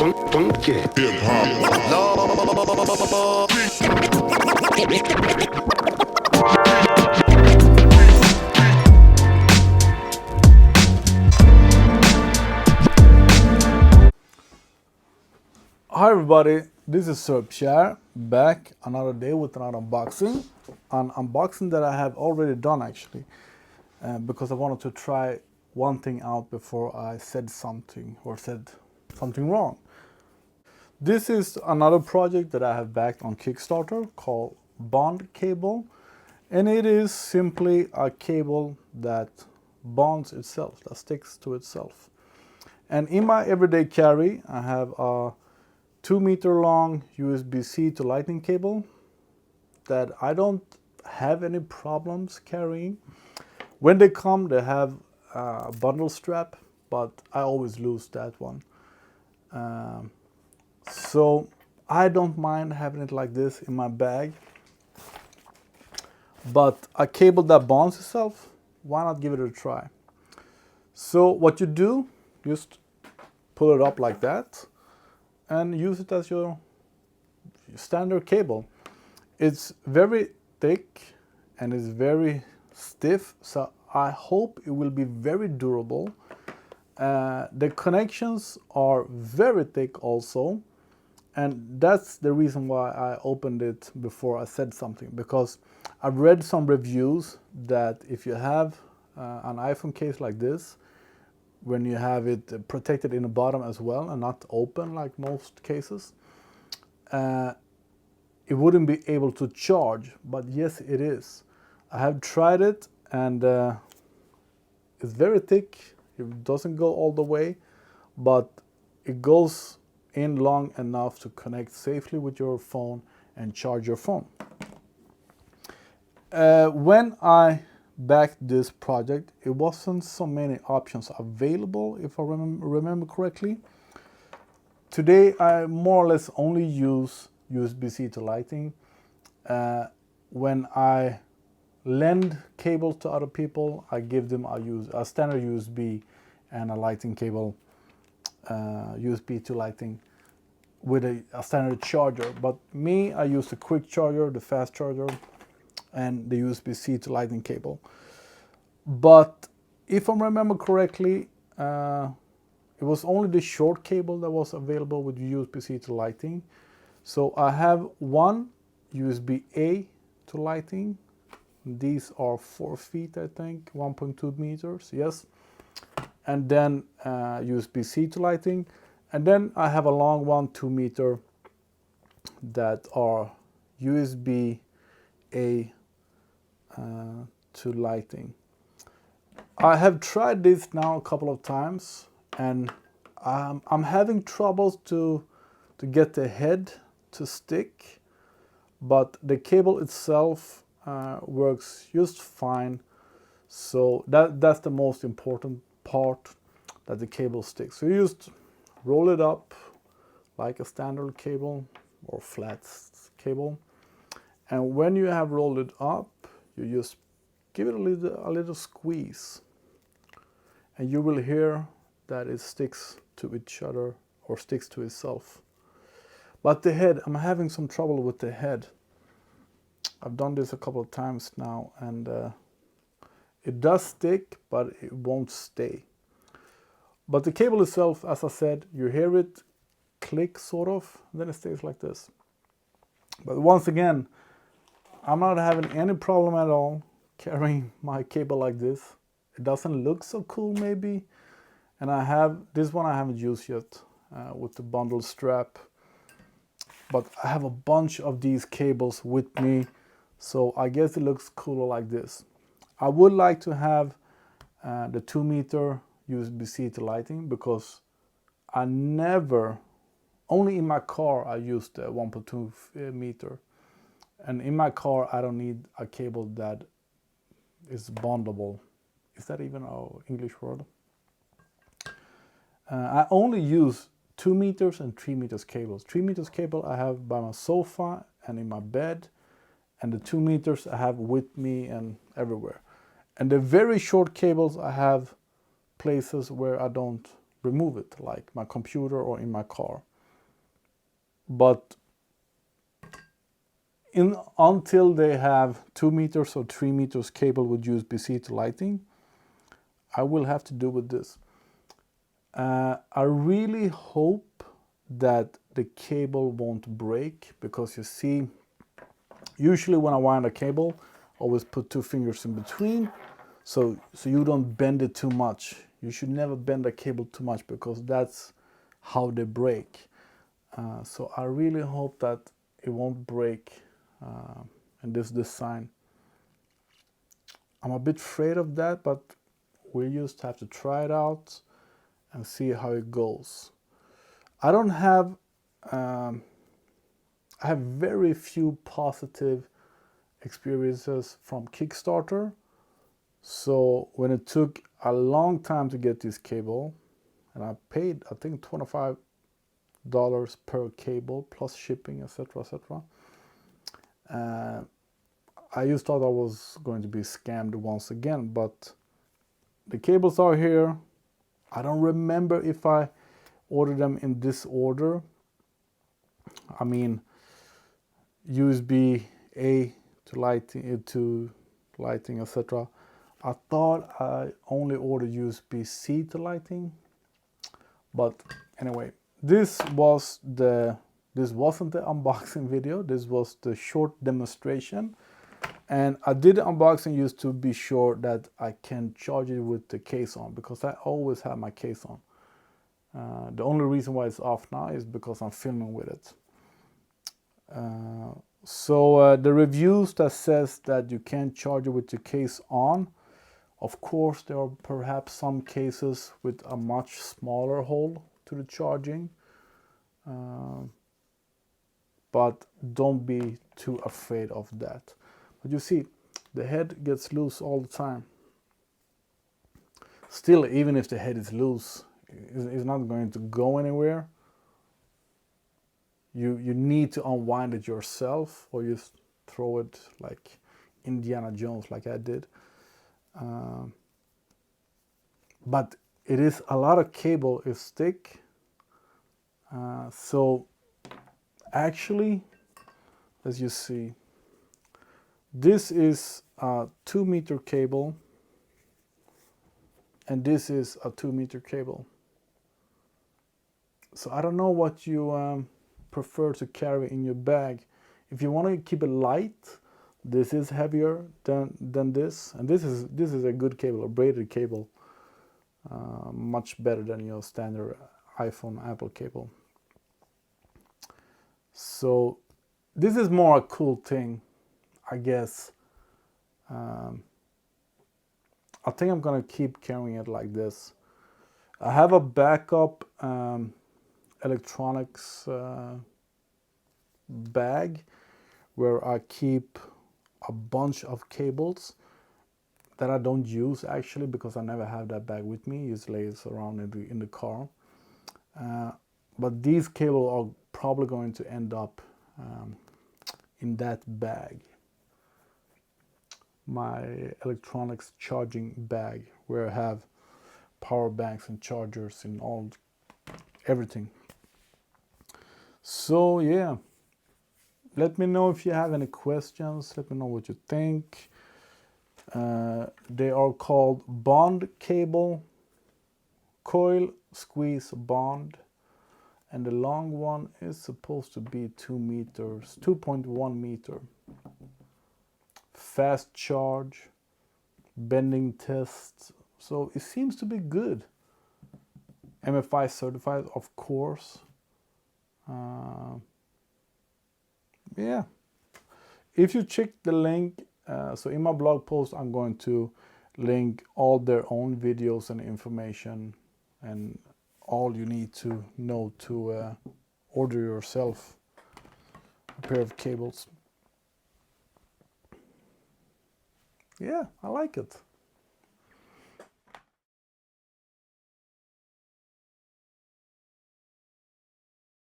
Hi everybody, this is Sir Pierre, back another day with another unboxing. An unboxing that I have already done actually, because I wanted to try one thing out before I said something or said something wrong. This is another project that I have backed on Kickstarter called Bondcable, and it is simply a cable that bonds itself, that sticks to itself. And in my everyday carry, I have a 2-meter long USB-C to lightning cable that I don't have any problems carrying. When they come, they have a bundle strap, but I always lose that one. So I don't mind having it like this in my bag. But a cable that bonds itself, why not give it a try? So what you do, just pull it up like that and use it as your standard cable. It's very thick and it's very stiff, so I hope it will be very durable. The connections are very thick also, and that's the reason why I opened it before I said something, because I've read some reviews that if you have an iPhone case like this, when you have it protected in the bottom as well and not open like most cases, it wouldn't be able to charge. But yes, it is. I have tried it, and it's very thick. It doesn't go all the way, but it goes in long enough to connect safely with your phone and charge your phone. When I backed this project, it wasn't so many options available, if I remember correctly. Today I more or less only use USB-C to lighting. When I lend cables to other people, I give them a standard USB and a lighting cable, USB to lighting with a standard charger. But me, I use the quick charger, the fast charger, and the USB-C to lightning cable. But if I remember correctly, it was only the short cable that was available with USB-C to lighting. So I have one USB-A to lighting. These are 4 feet, I think, 1.2 meters, yes. And then USB-C to lighting. And then I have a long one, 2 meter, that are USB-A to lighting. I have tried this now a couple of times, and I'm having troubles to get the head to stick, but the cable itself works just fine. So that's the most important part, that the cable sticks. So you just roll it up like a standard cable or flat cable, and when you have rolled it up, you just give it a little squeeze, and you will hear that it sticks to each other or sticks to itself. But the head, I'm having some trouble with the head. I've done this a couple of times now, and it does stick, but it won't stay. But the cable itself, as I said, you hear it click sort of, then it stays like this. But once again, I'm not having any problem at all carrying my cable like this. It doesn't look so cool maybe, and I have this one I haven't used yet with the bundle strap, but I have a bunch of these cables with me, so I guess it looks cooler like this. I would like to have the 2 meter USB-C to lighting, because I never, only in my car I use the 1.2 meter, and in my car I don't need a cable that is bondable. Is that even an English word? I only use 2 meters and 3 meters cables. 3 meters cable I have by my sofa and in my bed, and the 2 meters I have with me and everywhere. And the very short cables I have places where I don't remove it, like my computer or in my car. but until they have 2 meters or 3 meters cable with USB-C to lighting, I will have to do with this. I really hope that the cable won't break, because you see, usually when I wind a cable, I always put 2 fingers in between, so you don't bend it too much. You should never bend a cable too much, because that's how they break. So I really hope that it won't break in this design. I'm a bit afraid of that, but we just have to try it out and see how it goes. I don't have, I have very few positive experiences from Kickstarter. So when it took a long time to get this cable, and I paid, I think, $25 per cable plus shipping, etc., etc. I just thought I was going to be scammed once again, but the cables are here. I don't remember if I ordered them in this order. I mean, USB-A to lighting, etc. I thought I only ordered USB-C to lighting, but anyway, this wasn't the unboxing video. This was the short demonstration, and I did the unboxing just to be sure that I can charge it with the case on, because I always have my case on. The only reason why it's off now is because I'm filming with it. So the reviews that says that you can't charge it with the case on, of course there are perhaps some cases with a much smaller hole to the charging, but don't be too afraid of that. But you see, the head gets loose all the time. Still, even if the head is loose, it's not going to go anywhere. You need to unwind it yourself, or you throw it like Indiana Jones, like I did. But it is a lot of cable is thick. So actually, as you see, this is a 2-meter cable, and this is a 2-meter cable. So I don't know what you prefer to carry in your bag. If you want to keep it light, this is heavier than this, and this is a good cable, a braided cable, much better than your standard iPhone Apple cable. So this is more a cool thing, I guess. I think I'm gonna keep carrying it like this. I have a backup electronics bag where I keep a bunch of cables that I don't use actually, because I never have that bag with me. Usually it's around in the car. But these cables are probably going to end up in that bag. My electronics charging bag, where I have power banks and chargers and everything. So yeah, let me know if you have any questions. Let me know what you think. They are called Bondcable coil squeeze bond, and the long one is supposed to be 2 meters, 2.1 meter. Fast charge, bending test, so it seems to be good. MFI certified, of course. Yeah, if you check the link, so in my blog post I'm going to link all their own videos and information, and all you need to know to order yourself a pair of cables. Yeah, I like it.